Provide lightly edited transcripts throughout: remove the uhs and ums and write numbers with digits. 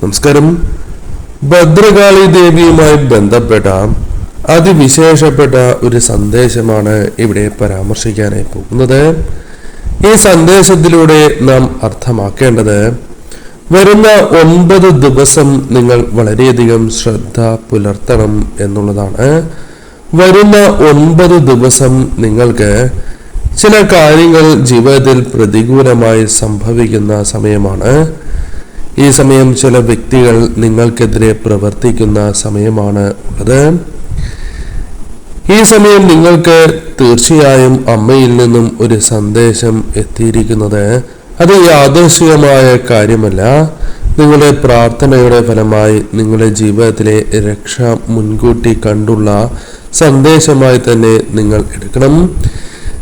നമസ്കാരം. ഭദ്രകാളി ദേവിയുമായി ബന്ധപ്പെട്ട അതിവിശേഷപ്പെട്ട ഒരു സന്ദേശമാണ് ഇവിടെ പരാമർശിക്കാനായി പോകുന്നത്. ഈ സന്ദേശത്തിലൂടെ നാം അർത്ഥമാക്കേണ്ടത്, വരുന്ന 9 ദിവസം നിങ്ങൾ വളരെയധികം ശ്രദ്ധ പുലർത്തണം എന്നുള്ളതാണ്. വരുന്ന 9 ദിവസം നിങ്ങൾക്ക് ചില കാര്യങ്ങൾ ജീവിതത്തിൽ പ്രതികൂലമായി സംഭവിക്കുന്ന സമയമാണ്. ഈ സമയം ചില വ്യക്തികൾ നിങ്ങൾക്കെതിരെ പ്രവർത്തിക്കുന്ന സമയമാണ് ഉള്ളത്. ഈ സമയം നിങ്ങൾക്ക് തീർച്ചയായും അമ്മയിൽ നിന്നും ഒരു സന്ദേശം എത്തിയിരിക്കുന്നത് അത് യാദൃശ്ചികമായ കാര്യമല്ല. നിങ്ങളുടെ പ്രാർത്ഥനയുടെ ഫലമായി നിങ്ങളുടെ ജീവിതത്തിലെ രക്ഷ മുൻകൂട്ടി കണ്ടുള്ള സന്ദേശമായി തന്നെ നിങ്ങൾ എടുക്കണം.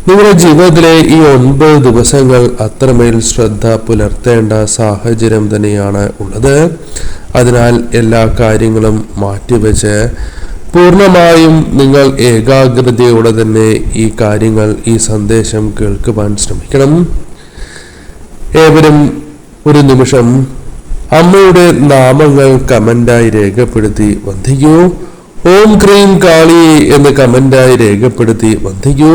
നിങ്ങളുടെ ജീവിതത്തിലെ ഈ 9 ദിവസങ്ങൾ അത്രമേൽ ശ്രദ്ധ പുലർത്തേണ്ട സാഹചര്യം തന്നെയാണ് ഉള്ളത്. അതിനാൽ എല്ലാ കാര്യങ്ങളും മാറ്റിവെച്ച് പൂർണ്ണമായും നിങ്ങൾ ഏകാഗ്രതയോടെ തന്നെ ഈ കാര്യങ്ങൾ, ഈ സന്ദേശം കേൾക്കുവാൻ ശ്രമിക്കണം. ഏവരും ഒരു നിമിഷം അമ്മയുടെ നാമങ്ങൾ കമന്റായി രേഖപ്പെടുത്തി വന്ദിക്കൂ. ഓം ക്രീം കാളി എന്ന് കമന്റായി രേഖപ്പെടുത്തി വന്ദിക്കൂ.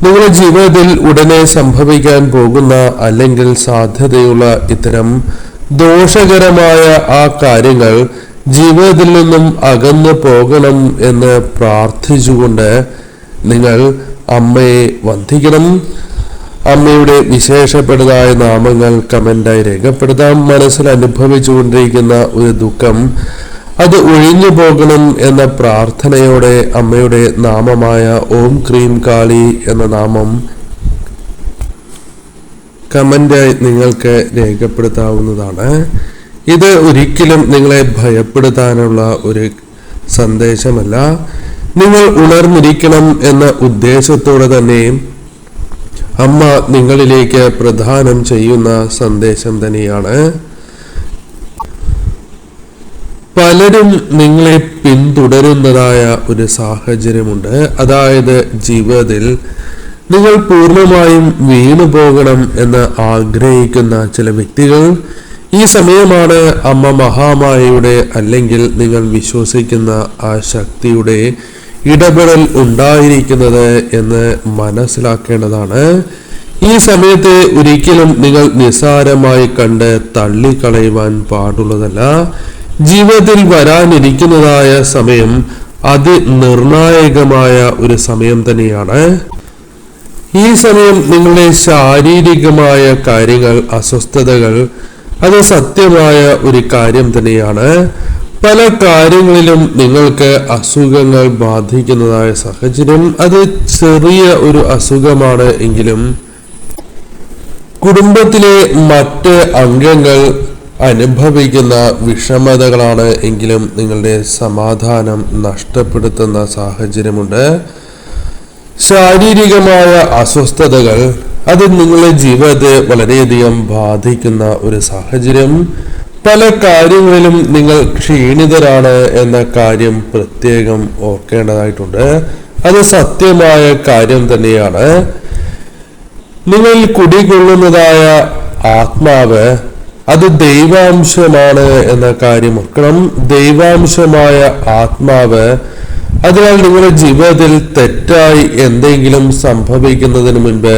നിങ്ങളുടെ ജീവിതത്തിൽ ഉടനെ സംഭവിക്കാൻ പോകുന്ന അല്ലെങ്കിൽ സാധ്യതയുള്ള ഇത്തരം ദോഷകരമായ ആ കാര്യങ്ങൾ ജീവിതത്തിൽ നിന്നും അകന്നു പോകണം എന്ന് പ്രാർത്ഥിച്ചുകൊണ്ട് നിങ്ങൾ അമ്മയെ വന്ദിക്കണം. അമ്മയുടെ വിശേഷപ്പെട്ടതായ നാമങ്ങൾ കമന്റായി രേഖപ്പെടുത്താം. മനസ്സിൽ അനുഭവിച്ചുകൊണ്ടിരിക്കുന്ന ഒരു ദുഃഖം അത് ഒഴിഞ്ഞു പോകണം എന്ന പ്രാർത്ഥനയോടെ അമ്മയുടെ നാമമായ ഓം ക്രീം കാളി എന്ന നാമം കമന്റായി നിങ്ങൾക്ക് രേഖപ്പെടുത്താവുന്നതാണ്. ഇത് ഒരിക്കലും നിങ്ങളെ ഭയപ്പെടുത്താനുള്ള ഒരു സന്ദേശമല്ല. നിങ്ങൾ ഉണർന്നിരിക്കണം എന്ന ഉദ്ദേശത്തോടെ തന്നെ അമ്മ നിങ്ങളിലേക്ക് പ്രദാനം ചെയ്യുന്ന സന്ദേശം തന്നെയാണ്. പലരും നിങ്ങളെ പിന്തുടരുന്നതായ ഒരു സാഹചര്യമുണ്ട്. അതായത് ജീവിതത്തിൽ നിങ്ങൾ പൂർണ്ണമായും വീണു പോകണം എന്ന് ആഗ്രഹിക്കുന്ന ചില വ്യക്തികൾ. ഈ സമയമാണ് അമ്മ മഹാമായയുടെ അല്ലെങ്കിൽ നിങ്ങൾ വിശ്വസിക്കുന്ന ആ ശക്തിയുടെ ഇടപെടൽ ഉണ്ടായിരിക്കുന്നത് എന്ന് മനസ്സിലാക്കേണ്ടതാണ്. ഈ സമയത്ത് ഒരിക്കലും നിങ്ങൾ നിസ്സാരമായി കണ്ട് തള്ളിക്കളയുവാൻ പാടുള്ളതല്ല. ജീവിതത്തിൽ വരാനിരിക്കുന്നതായ സമയം അതിനിർണായകമായ ഒരു സമയം തന്നെയാണ്. ഈ സമയം നിങ്ങളുടെ ശാരീരികമായ കാര്യങ്ങൾ, അസ്വസ്ഥതകൾ അത് സത്യമായ ഒരു കാര്യം തന്നെയാണ്. പല കാര്യങ്ങളിലും നിങ്ങൾക്ക് അസുഖങ്ങൾ ബാധിക്കുന്നതായ സാഹചര്യം, അത് ചെറിയ ഒരു അസുഖമാണ് എങ്കിലും കുടുംബത്തിലെ മറ്റ് അംഗങ്ങൾ അനുഭവിക്കുന്ന വിഷമതകളാണ് എങ്കിലും നിങ്ങളുടെ സമാധാനം നഷ്ടപ്പെടുത്തുന്ന സാഹചര്യമുണ്ട്. ശാരീരികമായ അസ്വസ്ഥതകൾ അത് നിങ്ങളുടെ ജീവിതത്തെ വളരെയധികം ബാധിക്കുന്ന ഒരു സാഹചര്യം. പല കാര്യങ്ങളിലും നിങ്ങൾ ക്ഷീണിതരാണ് എന്ന കാര്യം പ്രത്യേകം ഓർക്കേണ്ടതായിട്ടുണ്ട്. അത് സത്യമായ കാര്യം തന്നെയാണ്. നിങ്ങൾ കുടികൊള്ളുന്നതായ ആത്മാവ് അത് ദൈവാംശമാണ് എന്ന കാര്യം ഓർക്കണം. ദൈവാംശമായ ആത്മാവ്, അതിനാൽ നിങ്ങളുടെ ജീവിതത്തിൽ തെറ്റായി എന്തെങ്കിലും സംഭവിക്കുന്നതിന് മുൻപ്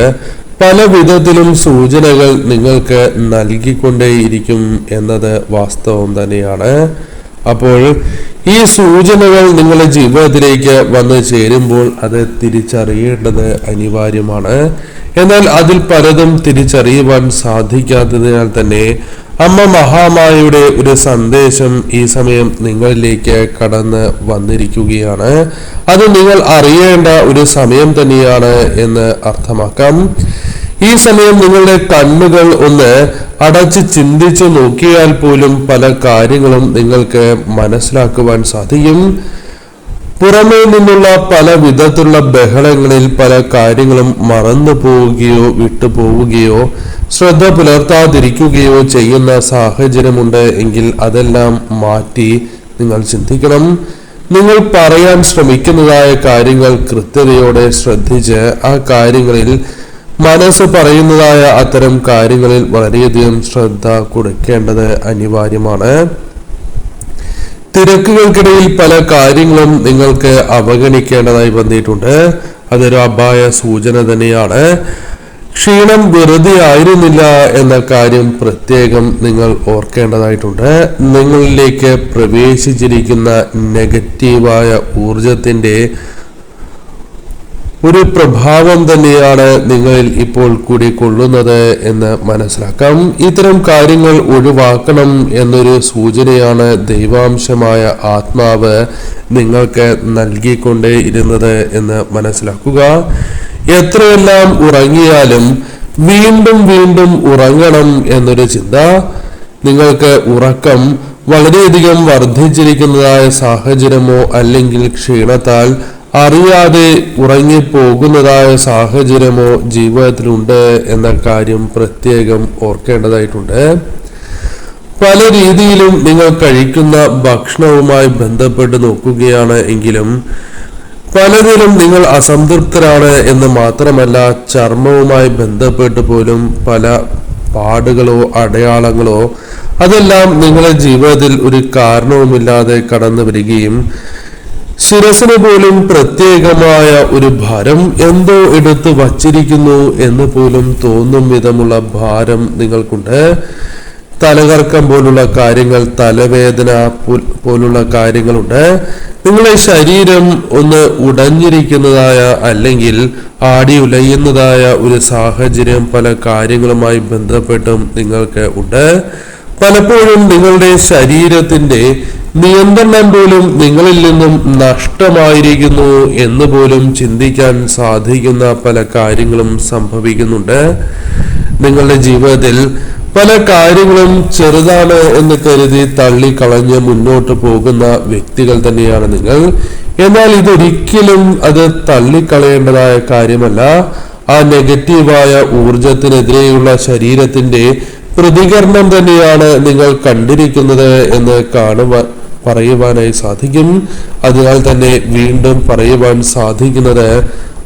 പല വിധത്തിലും സൂചനകൾ നിങ്ങൾക്ക് നൽകിക്കൊണ്ടേയിരിക്കും എന്നത് വാസ്തവം തന്നെയാണ്. അപ്പോൾ ഈ സൂചനകൾ നിങ്ങളുടെ ജീവിതത്തിലേക്ക് വന്നു ചേരുമ്പോൾ അത് തിരിച്ചറിയേണ്ടത് അനിവാര്യമാണ്. എന്നാൽ അതിൽ പലതും തിരിച്ചറിയുവാൻ സാധിക്കാത്തതിനാൽ തന്നെ അമ്മ മഹാമായയുടെ ഒരു സന്ദേശം ഈ സമയം നിങ്ങളിലേക്ക് കടന്ന് വന്നിരിക്കുകയാണ്. അത് നിങ്ങൾ അറിയേണ്ട ഒരു സമയം തന്നെയാണ് എന്ന് അർത്ഥമാക്കാം. ഈ സമയം നിങ്ങളുടെ കണ്ണുകൾ ഒന്ന് അടച്ച് ചിന്തിച്ചു നോക്കിയാൽ പോലും പല കാര്യങ്ങളും നിങ്ങൾക്ക് മനസ്സിലാക്കുവാൻ സാധിക്കും. പുറമേ നിന്നുള്ള പല വിധത്തിലുള്ള ബഹളങ്ങളിൽ പല കാര്യങ്ങളും മറന്നു പോവുകയോ വിട്ടുപോവുകയോ ശ്രദ്ധ പുലർത്താതിരിക്കുകയോ ചെയ്യുന്ന സാഹചര്യമുണ്ട് എങ്കിൽ അതെല്ലാം മാറ്റി നിങ്ങൾ ചിന്തിക്കണം. നിങ്ങൾ പറയാൻ ശ്രമിക്കുന്നതായ കാര്യങ്ങൾ കൃത്യതയോടെ ശ്രദ്ധിച്ച് ആ കാര്യങ്ങളിൽ മനസ്സ് പറയുന്നതായ അത്തരം കാര്യങ്ങളിൽ വളരെയധികം ശ്രദ്ധ കൊടുക്കേണ്ടത് അനിവാര്യമാണ്. തിരക്കുകൾക്കിടയിൽ പല കാര്യങ്ങളും നിങ്ങൾക്ക് അവഗണിക്കേണ്ടതായി വന്നിട്ടുണ്ട്. അതൊരു അപായ സൂചന തന്നെയാണ്. ക്ഷീണം വെറുതെ ആയിരുന്നില്ല എന്ന കാര്യം പ്രത്യേകം നിങ്ങൾ ഓർക്കേണ്ടതായിട്ടുണ്ട്. നിങ്ങളിലേക്ക് പ്രവേശിച്ചിരിക്കുന്ന നെഗറ്റീവായ ഊർജത്തിന്റെ ഒരു പ്രഭാവം തന്നെയാണ് നിങ്ങളിൽ ഇപ്പോൾ കൂടി കൊള്ളുന്നത് എന്ന് മനസ്സിലാക്കാം. ഇത്തരം കാര്യങ്ങൾ ഒഴിവാക്കണം എന്നൊരു സൂചനയാണ് ദൈവാംശമായ ആത്മാവ് നിങ്ങൾക്ക് നൽകിക്കൊണ്ടേ ഇരുന്നത് എന്ന് മനസ്സിലാക്കുക. എത്രയെല്ലാം ഉറങ്ങിയാലും വീണ്ടും വീണ്ടും ഉറങ്ങണം എന്നൊരു ചിന്ത, നിങ്ങൾക്ക് ഉറക്കം വളരെയധികം വർദ്ധിച്ചിരിക്കുന്നതായ സാഹചര്യമോ അല്ലെങ്കിൽ ക്ഷീണത്താൽ അറിയാതെ ഉറങ്ങിപ്പോകുന്നതായ സാഹചര്യമോ ജീവിതത്തിലുണ്ട് എന്ന കാര്യം പ്രത്യേകം ഓർക്കേണ്ടതായിട്ടുണ്ട്. പല രീതിയിലും നിങ്ങൾ കഴിക്കുന്ന ഭക്ഷണവുമായി ബന്ധപ്പെട്ട് നോക്കുകയാണ് എങ്കിലും പലതിലും നിങ്ങൾ അസംതൃപ്തരാണ് എന്ന് മാത്രമല്ല, ചർമ്മവുമായി ബന്ധപ്പെട്ട് പോലും പല പാടുകളോ അടയാളങ്ങളോ അതെല്ലാം നിങ്ങളുടെ ജീവിതത്തിൽ ഒരു കാരണവുമില്ലാതെ കടന്നു വരികയും ശിരസിന് പോലും പ്രത്യേകമായ ഒരു ഭാരം, എന്തോ എടുത്ത് വച്ചിരിക്കുന്നു എന്ന് പോലും തോന്നും വിധമുള്ള ഭാരം നിങ്ങൾക്കുണ്ട്. തലകറക്കം പോലുള്ള കാര്യങ്ങൾ, തലവേദന പോലുള്ള കാര്യങ്ങളുണ്ട്. നിങ്ങളുടെ ശരീരം ഒന്ന് ഉടഞ്ഞിരിക്കുന്നതായ അല്ലെങ്കിൽ ആടി ഉലയുന്നതായ ഒരു സാഹചര്യം പല കാര്യങ്ങളുമായി ബന്ധപ്പെട്ടും നിങ്ങൾക്ക് ഉണ്ട്. പലപ്പോഴും നിങ്ങളുടെ ശരീരത്തിന്റെ നിയന്ത്രണം പോലും നിങ്ങളിൽ നിന്നും നഷ്ടമായിരിക്കുന്നു എന്ന് പോലും ചിന്തിക്കാൻ സാധിക്കുന്ന പല കാര്യങ്ങളും സംഭവിക്കുന്നുണ്ട്. നിങ്ങളുടെ ജീവിതത്തിൽ പല കാര്യങ്ങളും ചെറുതാണ് എന്ന് കരുതി തള്ളിക്കളഞ്ഞ് മുന്നോട്ട് പോകുന്ന വ്യക്തികൾ തന്നെയാണ് നിങ്ങൾ. എന്നാൽ ഇതൊരിക്കലും അത് തള്ളിക്കളയേണ്ടതായ കാര്യമല്ല. ആ നെഗറ്റീവായ ഊർജത്തിനെതിരെയുള്ള ശരീരത്തിന്റെ പ്രതികരണം തന്നെയാണ് നിങ്ങൾ കണ്ടിരിക്കുന്നത് എന്ന് പറയുവാനായി സാധിക്കും. അതിനാൽ തന്നെ വീണ്ടും പറയുവാൻ സാധിക്കുന്നത്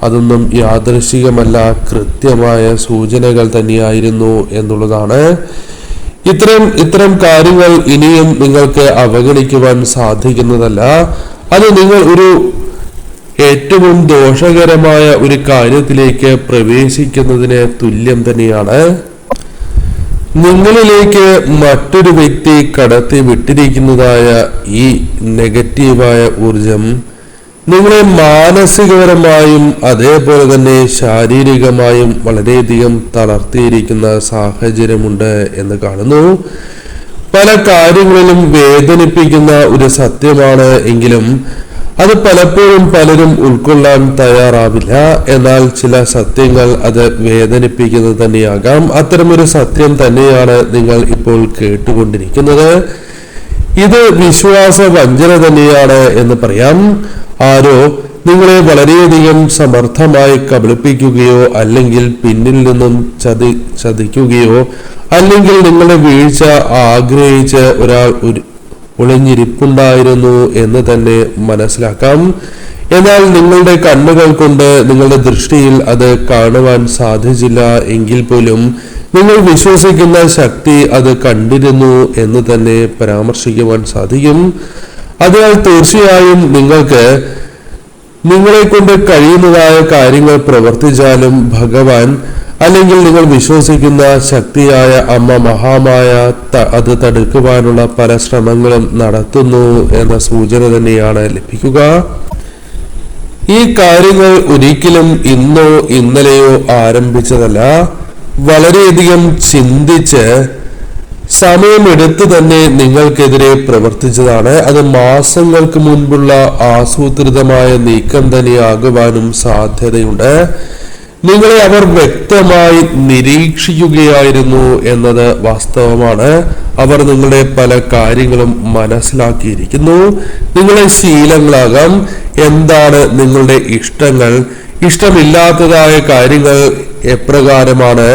അതൊന്നും യാദൃശികമല്ല, കൃത്യമായ സൂചനകൾ തന്നെയായിരുന്നു എന്നുള്ളതാണ്. ഇത്തരം കാര്യങ്ങൾ ഇനിയും നിങ്ങൾക്ക് അവഗണിക്കുവാൻ സാധിക്കുന്നതല്ല. അത് നിങ്ങൾ ഒരു ഏറ്റവും ദോഷകരമായ ഒരു കാര്യത്തിലേക്ക് പ്രവേശിക്കുന്നതിന് തുല്യം തന്നെയാണ്. നിങ്ങളിലേക്ക് മറ്റൊരു വ്യക്തി കടത്തി വിട്ടിരിക്കുന്നതായ ഈ നെഗറ്റീവായ ഊർജം നിങ്ങളെ മാനസികപരമായും അതേപോലെ തന്നെ ശാരീരികമായും വളരെയധികം തളർത്തിയിരിക്കുന്ന സാഹചര്യമുണ്ട് എന്ന് കാണുന്നു. പല കാര്യങ്ങളിലും വേദനിപ്പിക്കുന്ന ഒരു സത്യമാണ് എങ്കിലും അത് പലപ്പോഴും പലരും ഉൾക്കൊള്ളാൻ തയ്യാറാവില്ല. എന്നാൽ ചില സത്യങ്ങൾ അത് വേദനിപ്പിക്കുന്നത് തന്നെയാകാം. അത്തരമൊരു സത്യം തന്നെയാണ് നിങ്ങൾ ഇപ്പോൾ കേട്ടുകൊണ്ടിരിക്കുന്നത്. ഇത് വിശ്വാസ വഞ്ചന തന്നെയാണ് എന്ന് പറയാം. ആരോ നിങ്ങളെ വളരെയധികം സമർത്ഥമായി കബളിപ്പിക്കുകയോ അല്ലെങ്കിൽ പിന്നിൽ നിന്നും ചതിക്കുകയോ അല്ലെങ്കിൽ നിങ്ങളുടെ വീഴ്ച ആഗ്രഹിച്ച് ഒരാൾ ഒളിഞ്ഞിരിപ്പുണ്ടായിരുന്നു എന്ന് തന്നെ മനസ്സിലാക്കാം. എന്നാൽ നിങ്ങളുടെ കണ്ണുകൾ കൊണ്ട് നിങ്ങളുടെ ദൃഷ്ടിയിൽ അത് കാണുവാൻ സാധിച്ചില്ല എങ്കിൽ പോലും നിങ്ങൾ വിശ്വസിക്കുന്ന ശക്തി അത് കണ്ടിരുന്നു എന്ന് തന്നെ പരാമർശിക്കുവാൻ സാധിക്കും. അതിനാൽ തീർച്ചയായും നിങ്ങൾക്ക് നിങ്ങളെ കൊണ്ട് കഴിയുന്നതായ കാര്യങ്ങൾ പ്രവർത്തിച്ചാലും ഭഗവാൻ അല്ലെങ്കിൽ നിങ്ങൾ വിശ്വസിക്കുന്ന ശക്തിയായ അമ്മ മഹാമായ അത് തടുക്കുവാനുള്ള പല ശ്രമങ്ങളും നടത്തുന്നു എന്ന സൂചന തന്നെയാണ് ലഭിക്കുക. ഈ കാര്യങ്ങൾ ഒരിക്കലും ഇന്നോ ഇന്നലെയോ ആരംഭിച്ചതല്ല. വളരെയധികം ചിന്തിച്ച് സമയമെടുത്ത് തന്നെ നിങ്ങൾക്കെതിരെ പ്രവർത്തിച്ചതാണ്. അത് മാസങ്ങൾക്ക് മുൻപുള്ള ആസൂത്രിതമായ നീക്കം തന്നെയാകുവാനും സാധ്യതയുണ്ട്. നിങ്ങളെ അവർ വ്യക്തമായി നിരീക്ഷിക്കുകയായിരുന്നു എന്നത് വാസ്തവമാണ്. അവർ നിങ്ങളുടെ പല കാര്യങ്ങളും മനസ്സിലാക്കിയിരിക്കുന്നു. നിങ്ങളുടെ ശീലങ്ങളാകാം, എന്താണ് നിങ്ങളുടെ ഇഷ്ടങ്ങൾ, ഇഷ്ടമില്ലാത്തതായ കാര്യങ്ങൾ എപ്രകാരമാണ്,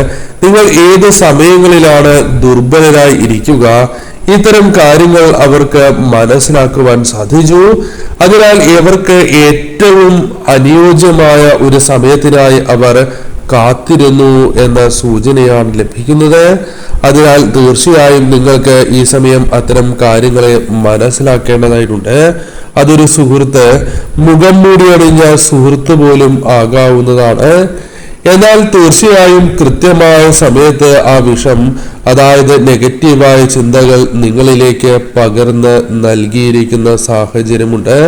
നിങ്ങൾ ഏത് സമയങ്ങളിലാണ് ദുർബലരായി ഇരിക്കുക, ഇത്തരം കാര്യങ്ങൾ അവർക്ക് മനസ്സിലാക്കുവാൻ സാധിച്ചു. അതിനാൽ ഇവർക്ക് ഏറ്റവും അനുയോജ്യമായ ഒരു സമയത്തിനായി അവർ കാത്തിരുന്നു എന്ന സൂചനയാണ് ലഭിക്കുന്നത്. അതിനാൽ തീർച്ചയായും നിങ്ങൾക്ക് ഈ സമയം അത്തരം കാര്യങ്ങളെ മനസ്സിലാക്കേണ്ടതായിട്ടുണ്ട്. അതൊരു സുഹൃത്ത്, മുഖം മൂടി അണിഞ്ഞ സുഹൃത്ത് പോലും ആകാവുന്നതാണ്. എന്നാൽ തീർച്ചയായും കൃത്യമായ സമയത്ത് ആ വിഷം, അതായത് നെഗറ്റീവായ ചിന്തകൾ നിങ്ങളിലേക്ക് പകർന്ന് നൽകിയിരിക്കുന്ന സാഹചര്യമുണ്ട്.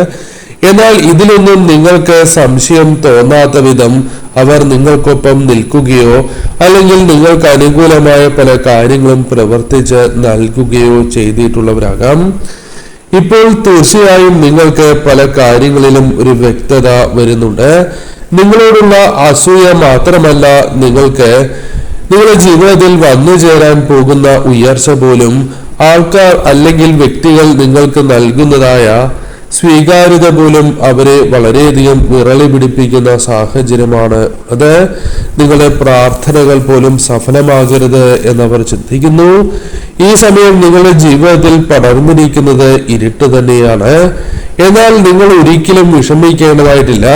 എന്നാൽ ഇതിലൊന്നും നിങ്ങൾക്ക് സംശയം തോന്നാത്ത വിധം അവർ നിങ്ങൾക്കൊപ്പം നിൽക്കുകയോ അല്ലെങ്കിൽ നിങ്ങൾക്ക് അനുകൂലമായ പല കാര്യങ്ങളും പ്രവർത്തിച്ച് നൽകുകയോ ചെയ്തിട്ടുള്ളവരാകാം. ഇപ്പോൾ തീർച്ചയായും നിങ്ങൾക്ക് പല കാര്യങ്ങളിലും ഒരു വ്യക്തത വരുന്നുണ്ട്. നിങ്ങളോടുള്ള അസൂയ മാത്രമല്ല, നിങ്ങൾക്ക് നിങ്ങളുടെ ജീവിതത്തിൽ വന്നു ചേരാൻ പോകുന്ന ഉയർച്ച പോലും ആൾക്കാർ അല്ലെങ്കിൽ വ്യക്തികൾ നിങ്ങൾക്ക് നൽകുന്നതായ സ്വീകാര്യത പോലും അവരെ വളരെയധികം വിറളി പിടിപ്പിക്കുന്ന സാഹചര്യമാണ്. അത് നിങ്ങളുടെ പ്രാർത്ഥനകൾ പോലും സഫലമാകരുത് എന്നവർ ചിന്തിക്കുന്നു. ഈ സമയം നിങ്ങളുടെ ജീവിതത്തിൽ പടർന്നിരിക്കുന്നത് ഇരുട്ട് തന്നെയാണ്. എന്നാൽ നിങ്ങൾ ഒരിക്കലും വിഷമിക്കേണ്ടതായിട്ടില്ല.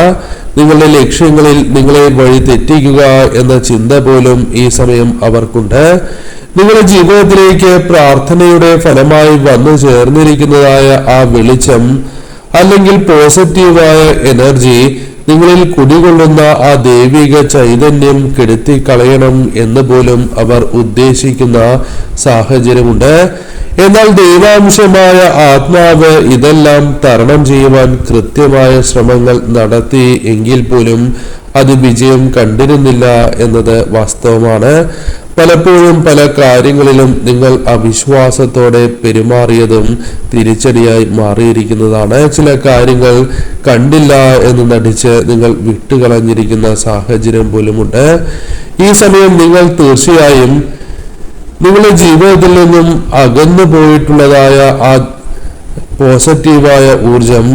നിങ്ങളുടെ ലക്ഷ്യങ്ങളിൽ നിങ്ങളെ വഴി തെറ്റിക്കുക എന്ന ചിന്ത പോലും ഈ സമയം അവർക്കുണ്ട്. നിങ്ങളുടെ ജീവിതത്തിലേക്ക് പ്രാർത്ഥനയുടെ ഫലമായി വന്നു ചേർന്നിരിക്കുന്നതായ ആ വെളിച്ചം അല്ലെങ്കിൽ പോസിറ്റീവായ എനർജി നിങ്ങളിൽ കുടികൊള്ളുന്ന ആ ദൈവിക ചൈതന്യം കെടുത്തി കളയണം എന്ന് പോലും അവർ ഉദ്ദേശിക്കുന്ന സാഹചര്യമുണ്ട്. എന്നാൽ ദൈവാംശമായ ആത്മാവ് ഇതെല്ലാം തരണം ചെയ്യുവാൻ കൃത്യമായ ശ്രമങ്ങൾ നടത്തി എങ്കിൽ പോലും അത് വിജയം കണ്ടിരുന്നില്ല എന്നത് വാസ്തവമാണ്. പലപ്പോഴും പല കാര്യങ്ങളിലും നിങ്ങൾ അവിശ്വാസത്തോടെ പെരുമാറിയതും തിരിച്ചടിയായി മാറിയിരിക്കുന്നതാണ്. ചില കാര്യങ്ങൾ കണ്ടില്ല എന്ന് നടിച്ച് നിങ്ങൾ വിട്ടുകളഞ്ഞിരിക്കുന്ന സാഹചര്യം പോലുമുണ്ട്. ഈ സമയം നിങ്ങൾ തീർച്ചയായും നിങ്ങളുടെ ജീവിതത്തിൽ നിന്നും അകന്നു പോയിട്ടുള്ളതായ ആ പോസിറ്റീവായ ഊർജം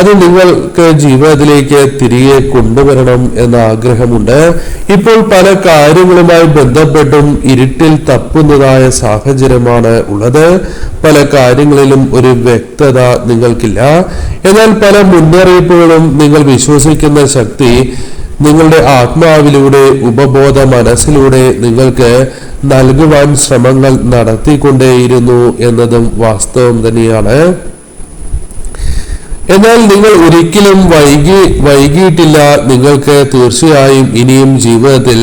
അത് നിങ്ങൾക്ക് ജീവിതത്തിലേക്ക് തിരികെ കൊണ്ടുവരണം എന്ന ആഗ്രഹമുണ്ട്. ഇപ്പോൾ പല കാര്യങ്ങളുമായി ബന്ധപ്പെട്ടും ഇരുട്ടിൽ തപ്പുന്നതായ സാഹചര്യമാണ് ഉള്ളത്. പല കാര്യങ്ങളിലും ഒരു വ്യക്തത നിങ്ങൾക്കില്ല. എന്നാൽ പല മുന്നറിയിപ്പുകളും നിങ്ങൾ വിശ്വസിക്കുന്ന ശക്തി നിങ്ങളുടെ ആത്മാവിലൂടെ ഉപബോധ മനസ്സിലൂടെ നിങ്ങൾക്ക് നൽകുവാൻ ശ്രമങ്ങൾ നടത്തിക്കൊണ്ടേയിരുന്നു എന്നതും വാസ്തവം തന്നെയാണ്. എന്നാൽ നിങ്ങൾ ഒരിക്കലും വൈകിയിട്ടില്ല. നിങ്ങൾക്ക് തീർച്ചയായും ഇനിയും ജീവിതത്തിൽ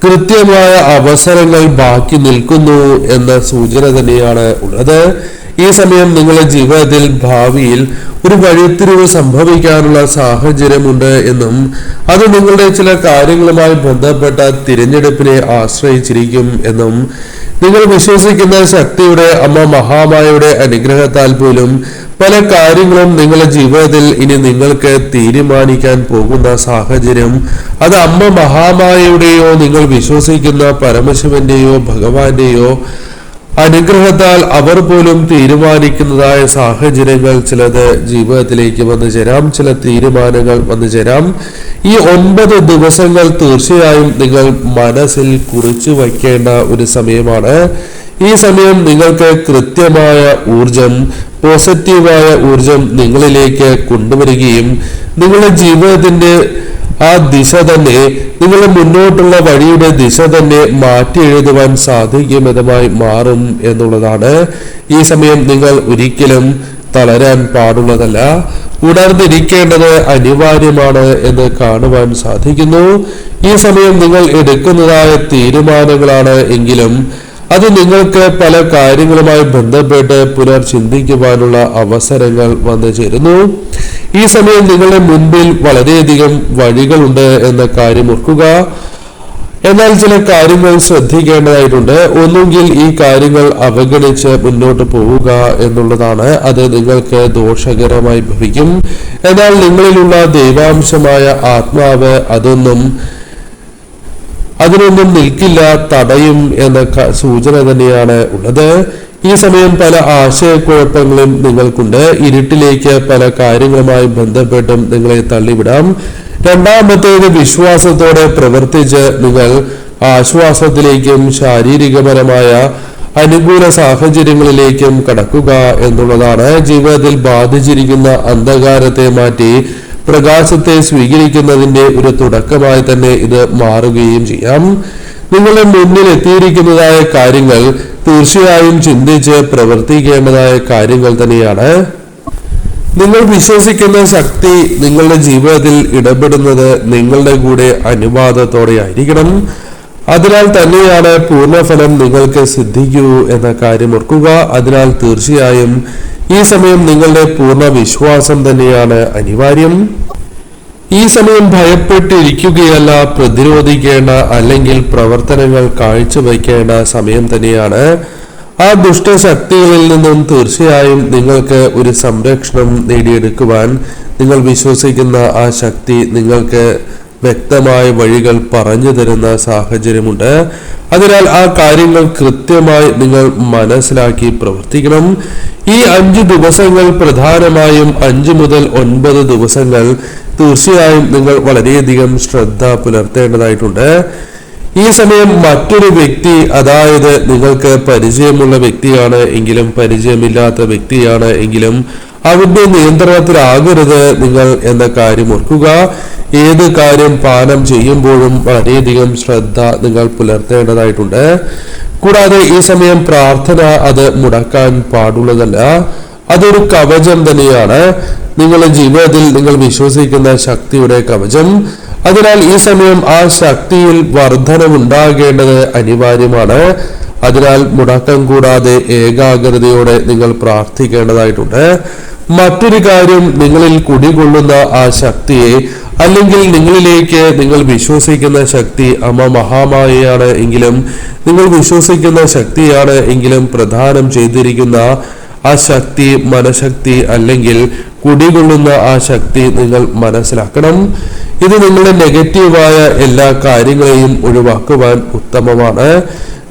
കൃത്യമായ അവസരങ്ങൾ ബാക്കി നിൽക്കുന്നു എന്ന സൂചന തന്നെയാണ് ഉള്ളത്. ഈ സമയം നിങ്ങളുടെ ജീവിതത്തിൽ ഭാവിയിൽ ഒരു വഴിത്തിരിവ് സംഭവിക്കാനുള്ള സാഹചര്യമുണ്ട് എന്നും അത് നിങ്ങളുടെ ചില കാര്യങ്ങളുമായി ബന്ധപ്പെട്ട തിരഞ്ഞെടുപ്പിനെ ആശ്രയിച്ചിരിക്കും എന്നും നിങ്ങൾ വിശ്വസിക്കുന്ന ശക്തിയുടെ അമ്മ മഹാമായയുടെ അനുഗ്രഹത്താൽ പോലും പല കാര്യങ്ങളും നിങ്ങളുടെ ജീവിതത്തിൽ ഇനി നിങ്ങൾക്ക് തീരുമാനിക്കാൻ പോകുന്ന സാഹചര്യം അത് അമ്മ മഹാമായയുടെയോ നിങ്ങൾ വിശ്വസിക്കുന്ന പരമശിവന്റെയോ ഭഗവാന്റെയോ അനുഗ്രഹത്താൽ അവർ പോലും തീരുമാനിക്കുന്നതായ സാഹചര്യങ്ങൾ ചിലത് ജീവിതത്തിലേക്ക് വന്നു ചേരാം. ചില തീരുമാനങ്ങൾ വന്നു ചേരാം. ഈ 9 ദിവസങ്ങൾ തീർച്ചയായും നിങ്ങൾ മനസ്സിൽ കുറിച്ചു വയ്ക്കേണ്ട ഒരു സമയമാണ്. ഈ സമയം നിങ്ങൾക്ക് കൃത്യമായ ഊർജം, പോസിറ്റീവായ ഊർജം നിങ്ങളിലേക്ക് കൊണ്ടുവരികയും നിങ്ങളുടെ ജീവിതത്തിന്റെ ആ ദിശ തന്നെ, നിങ്ങളുടെ മുന്നോട്ടുള്ള വഴിയുടെ ദിശ തന്നെ മാറ്റി എഴുതുവാൻ സാധിക്കുമെന്നതായി മാറും എന്നുള്ളതാണ്. ഈ സമയം നിങ്ങൾ ഒരിക്കലും തളരാൻ പാടുള്ളതല്ല, ഉണർന്നിരിക്കേണ്ടത് അനിവാര്യമാണ് എന്ന് കാണുവാൻ സാധിക്കുന്നു. ഈ സമയം നിങ്ങൾ എടുക്കുന്നതായ തീരുമാനങ്ങളാണ് എങ്കിലും അത് നിങ്ങൾക്ക് പല കാര്യങ്ങളുമായി ബന്ധപ്പെട്ട് പുനർചിന്തിക്കുവാനുള്ള അവസരങ്ങൾ വന്നു ചേരുന്നു. ഈ സമയം നിങ്ങളുടെ മുൻപിൽ വളരെയധികം വഴികളുണ്ട് എന്ന കാര്യം ഓർക്കുക. എന്നാൽ ചില കാര്യങ്ങൾ ശ്രദ്ധിക്കേണ്ടതായിട്ടുണ്ട്. ഒന്നുകിൽ ഈ കാര്യങ്ങൾ അവഗണിച്ച് മുന്നോട്ട് പോവുക എന്നുള്ളതാണ്. അത് നിങ്ങൾക്ക് ദോഷകരമായി ഭവിക്കും. എന്നാൽ നിങ്ങളിലുള്ള ദൈവാംശമായ ആത്മാവ് അതിനൊന്നും നിൽക്കില്ല, തടയും എന്ന സൂചന തന്നെയാണ് ഉള്ളത്. ഈ സമയം പല ആശയക്കുഴപ്പങ്ങളും നിങ്ങൾക്കുണ്ട്. ഇരുട്ടിലേക്ക് പല കാര്യങ്ങളുമായി ബന്ധപ്പെട്ടും നിങ്ങളെ തള്ളിവിടാം. രണ്ടാമത്തേത് വിശ്വാസത്തോടെ പ്രവർത്തിച്ച് നിങ്ങൾ ആശ്വാസത്തിലേക്കും ശാരീരികപരമായ അനുകൂല സാഹചര്യങ്ങളിലേക്കും കടക്കുക എന്നുള്ളതാണ്. ജീവിതത്തിൽ ബാധിച്ചിരിക്കുന്ന അന്ധകാരത്തെ മാറ്റി പ്രകാശത്തെ സ്വീകരിക്കുന്നതിന്റെ ഒരു തുടക്കമായി തന്നെ ഇത് മാറുകയും ചെയ്യാം. നിങ്ങളുടെ മുന്നിൽ എത്തിയിരിക്കുന്നതായ കാര്യങ്ങൾ തീർച്ചയായും ചിന്തിച്ച് പ്രവർത്തിക്കേണ്ടതായ കാര്യങ്ങൾ തന്നെയാണ്. നിങ്ങൾ വിശ്വസിക്കുന്ന ശക്തി നിങ്ങളുടെ ജീവിതത്തിൽ ഇടപെടുന്നത് നിങ്ങളുടെ കൂടെ അനുവാദത്തോടെ ആയിരിക്കണം. അതിനാൽ തന്നെയാണ് പൂർണ്ണഫലം നിങ്ങൾക്ക് സിദ്ധിക്കൂ എന്ന കാര്യം ഓർക്കുക. അതിനാൽ തീർച്ചയായും ഈ സമയം നിങ്ങളുടെ പൂർണ്ണ വിശ്വാസം തന്നെയാണ് അനിവാര്യം. ഈ സമയം ഭയപ്പെട്ടിരിക്കുകയല്ല, പ്രതിരോധിക്കേണ്ട അല്ലെങ്കിൽ പ്രവർത്തനങ്ങൾ കാഴ്ചവെക്കേണ്ട സമയം തന്നെയാണ്. ആ ദുഷ്ടശക്തികളിൽ നിന്നും തീർച്ചയായും നിങ്ങൾക്ക് ഒരു സംരക്ഷണം നേടിയെടുക്കുവാൻ നിങ്ങൾ വിശ്വസിക്കുന്ന ആ ശക്തി നിങ്ങൾക്ക് വ്യക്തമായ വഴികൾ പറഞ്ഞു തരുന്ന സാഹചര്യമുണ്ട്. അതിനാൽ ആ കാര്യങ്ങൾ കൃത്യമായി നിങ്ങൾ മനസ്സിലാക്കി പ്രവർത്തിക്കണം. ഈ 5 ദിവസങ്ങൾ, പ്രധാനമായും 5 മുതൽ 9 ദിവസങ്ങൾ തീർച്ചയായും നിങ്ങൾ വളരെയധികം ശ്രദ്ധ പുലർത്തേണ്ടതായിട്ടുണ്ട്. ഈ സമയം മറ്റൊരു വ്യക്തി, അതായത് നിങ്ങൾക്ക് പരിചയമുള്ള വ്യക്തിയാണ് എങ്കിലും പരിചയമില്ലാത്ത വ്യക്തിയാണ് എങ്കിലും അവരുടെ നിയന്ത്രണത്തിലാകരുത് നിങ്ങൾ എന്ന കാര്യം ഓർക്കുക. ഏത് കാര്യം പാനം ചെയ്യുമ്പോഴും വളരെയധികം ശ്രദ്ധ നിങ്ങൾ പുലർത്തേണ്ടതായിട്ടുണ്ട്. കൂടാതെ ഈ സമയം പ്രാർത്ഥന അത് മുടക്കാൻ പാടുള്ളതല്ല. അതൊരു കവചം തന്നെയാണ്, നിങ്ങളുടെ ജീവിതത്തിൽ നിങ്ങൾ വിശ്വസിക്കുന്ന ശക്തിയുടെ കവചം. അതിനാൽ ഈ സമയം ആ ശക്തിയിൽ വർധനവുണ്ടാകേണ്ടത് അനിവാര്യമാണ്. അതിനാൽ മുടക്കം കൂടാതെ ഏകാഗ്രതയോടെ നിങ്ങൾ പ്രാർത്ഥിക്കേണ്ടതായിട്ടുണ്ട്. മറ്റൊരു കാര്യം, നിങ്ങളിൽ കുടികൊള്ളുന്ന ആ ശക്തിയെ അല്ലെങ്കിൽ നിങ്ങളിലേക്ക് നിങ്ങൾ വിശ്വസിക്കുന്ന ശക്തി മഹാമായയാണ് എങ്കിലും നിങ്ങൾ വിശ്വസിക്കുന്ന ശക്തിയാണ് എങ്കിലും പ്രദാനം ചെയ്തിരിക്കുന്ന ആ ശക്തി മനഃശക്തി അല്ലെങ്കിൽ കുടികൊള്ളുന്ന ആ ശക്തി നിങ്ങൾ മനസ്സിലാക്കണം. ഇത് നിങ്ങളുടെ നെഗറ്റീവായ എല്ലാ കാര്യങ്ങളെയും ഒഴിവാക്കുവാൻ ഉത്തമമാണ്.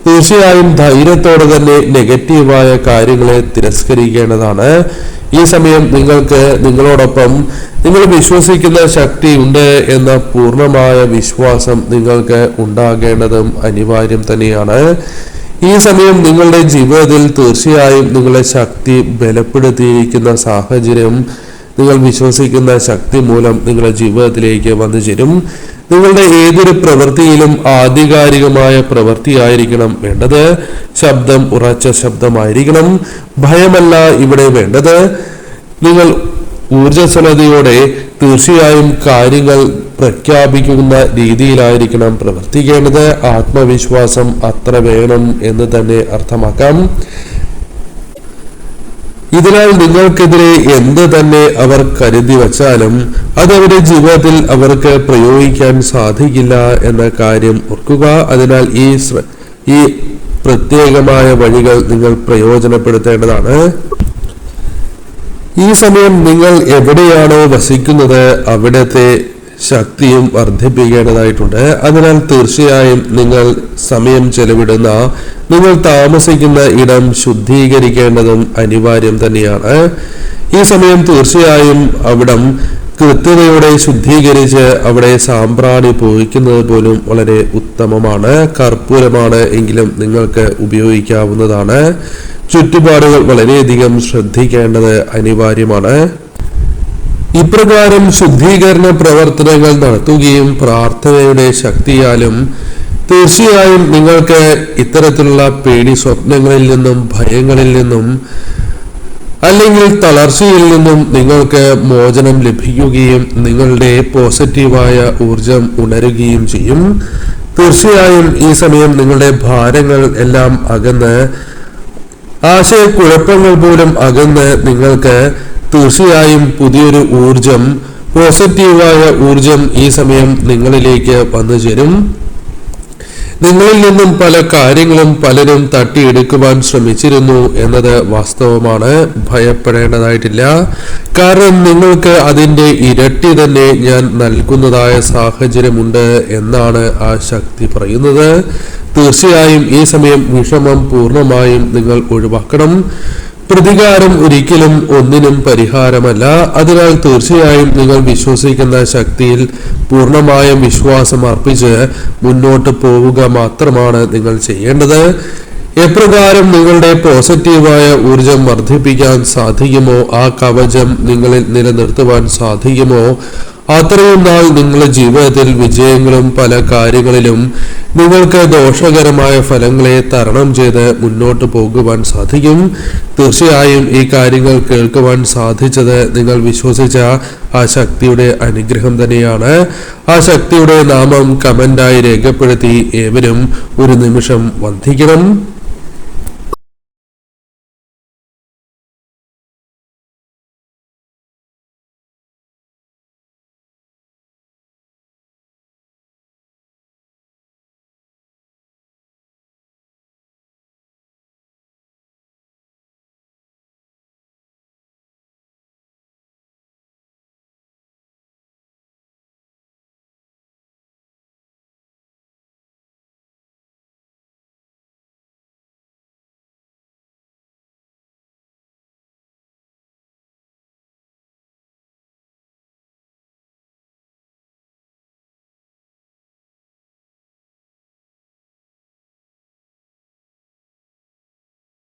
തീർച്ചയായും ധൈര്യത്തോടെ തന്നെ നെഗറ്റീവായ കാര്യങ്ങളെ തിരസ്കരിക്കേണ്ടതാണ്. ഈ സമയം നിങ്ങൾക്ക് നിങ്ങളോടൊപ്പം നിങ്ങൾ വിശ്വസിക്കുന്ന ശക്തി ഉണ്ട് എന്ന പൂർണ്ണമായ വിശ്വാസം നിങ്ങൾക്ക് ഉണ്ടാകേണ്ടതും അനിവാര്യം തന്നെയാണ്. ഈ സമയം നിങ്ങളുടെ ജീവിതത്തിൽ തീർച്ചയായും നിങ്ങളുടെ ശക്തി ബലപ്പെടുത്തിയിരിക്കുന്ന സാഹചര്യം നിങ്ങൾ വിശ്വസിക്കുന്ന ശക്തി മൂലം നിങ്ങളുടെ ജീവിതത്തിലേക്ക് വന്നു ചേരും. നിങ്ങളുടെ ഏതൊരു പ്രവൃത്തിയിലും ആധികാരികമായ പ്രവൃത്തിയായിരിക്കണം വേണ്ടത്. ശബ്ദം ഉറച്ച ശബ്ദമായിരിക്കണം. ഭയമല്ല ഇവിടെ വേണ്ടത്. നിങ്ങൾ ഊർജ്ജസ്വലതയോടെ തീർച്ചയായും കാര്യങ്ങൾ പ്രഖ്യാപിക്കുന്ന രീതിയിലായിരിക്കണം പ്രവർത്തിക്കേണ്ടത്. ആത്മവിശ്വാസം അത്ര വേണം എന്ന് തന്നെ അർത്ഥമാക്കാം. ഇതിനാൽ നിങ്ങൾക്കെതിരെ എന്ത് തന്നെ അവർ കരുതി വച്ചാലും അതവരുടെ ജീവിതത്തിൽ അവർക്ക് പ്രയോഗിക്കാൻ സാധിക്കില്ല എന്ന കാര്യം ഓർക്കുക. അതിനാൽ ഈ പ്രത്യേകമായ വഴികൾ നിങ്ങൾ പ്രയോജനപ്പെടുത്തേണ്ടതാണ്. ഈ സമയം നിങ്ങൾ എവിടെയാണോ വസിക്കുന്നത് അവിടത്തെ ശക്തിയും വർദ്ധിപ്പിക്കേണ്ടതായിട്ടുണ്ട്. അതിനാൽ തീർച്ചയായും നിങ്ങൾ സമയം ചെലവിടുന്ന നിങ്ങൾ താമസിക്കുന്ന ഇടം ശുദ്ധീകരിക്കേണ്ടതും അനിവാര്യം തന്നെയാണ്. ഈ സമയം തീർച്ചയായും അവിടം കൃത്യതയോടെ ശുദ്ധീകരിച്ച് അവിടെ സാമ്പ്രാണി പോയിക്കുന്നത് പോലും വളരെ ഉത്തമമാണ്. കർപ്പൂരമാണ് എങ്കിലും നിങ്ങൾക്ക് ഉപയോഗിക്കാവുന്നതാണ്. ചുറ്റുപാടുകൾ വളരെയധികം ശ്രദ്ധിക്കേണ്ടത് അനിവാര്യമാണ്. ഇപ്രകാരം ശുദ്ധീകരണ പ്രവർത്തനങ്ങൾ നടത്തുകയും പ്രാർത്ഥനയുടെ ശക്തിയാലും തീർച്ചയായും നിങ്ങൾക്ക് ഇത്തരത്തിലുള്ള പേടി സ്വപ്നങ്ങളിൽ നിന്നും ഭയങ്ങളിൽ നിന്നും അല്ലെങ്കിൽ തളർച്ചയിൽ നിന്നും നിങ്ങൾക്ക് മോചനം ലഭിക്കുകയും നിങ്ങളുടെ പോസിറ്റീവായ ഊർജം ഉണരുകയും ചെയ്യും. തീർച്ചയായും ഈ സമയം നിങ്ങളുടെ ഭാരങ്ങൾ എല്ലാം അകന്ന് ആശയക്കുഴപ്പങ്ങൾ പോലും അകന്ന് നിങ്ങൾക്ക് തീർച്ചയായും പുതിയൊരു ഊർജം, പോസിറ്റീവായ ഊർജം ഈ സമയം നിങ്ങളിലേക്ക് വന്നു ചേരും. നിങ്ങളിൽ നിന്നും പല കാര്യങ്ങളും പലരും തട്ടിയെടുക്കുവാൻ ശ്രമിച്ചിരുന്നു എന്നത് വാസ്തവമാണ്. ഭയപ്പെടേണ്ടതായിട്ടില്ല. കാരണം നിങ്ങൾക്ക് അതിൻ്റെ ഇരട്ടി തന്നെ ഞാൻ നൽകുന്നതായ സാഹചര്യമുണ്ട് എന്നാണ് ആ ശക്തി പറയുന്നത്. തീർച്ചയായും ഈ സമയം വിഷമം പൂർണ്ണമായും നിങ്ങൾ ഒഴിവാക്കണം. പ്രതികാരം ഒരിക്കലും ഒന്നിനും പരിഹാരമല്ല. അതിനാൽ തീർച്ചയായും നിങ്ങൾ വിശ്വസിക്കുന്ന ശക്തിയിൽ പൂർണ്ണമായും വിശ്വാസം അർപ്പിച്ച് മുന്നോട്ട് പോവുക മാത്രമാണ് നിങ്ങൾ ചെയ്യേണ്ടത്. എപ്രകാരം നിങ്ങളുടെ പോസിറ്റീവായ ഊർജം വർദ്ധിപ്പിക്കാൻ സാധിക്കുമോ, ആ കവചം നിങ്ങളിൽ നിലനിർത്തുവാൻ സാധിക്കുമോ, അത്രയും നാൾ നിങ്ങളുടെ ജീവിതത്തിൽ വിജയങ്ങളും പല കാര്യങ്ങളിലും നിങ്ങൾക്ക് ദോഷകരമായ ഫലങ്ങളെ തരണം ചെയ്ത് മുന്നോട്ട് പോകുവാൻ സാധിക്കും. തീർച്ചയായും ഈ കാര്യങ്ങൾ കേൾക്കുവാൻ സാധിച്ചത് നിങ്ങൾ വിശ്വസിച്ച ആ ശക്തിയുടെ അനുഗ്രഹം തന്നെയാണ്. ആ ശക്തിയുടെ നാമം കമന്റായി രേഖപ്പെടുത്തി ഏവരും ഒരു നിമിഷം വന്ദിക്കണം.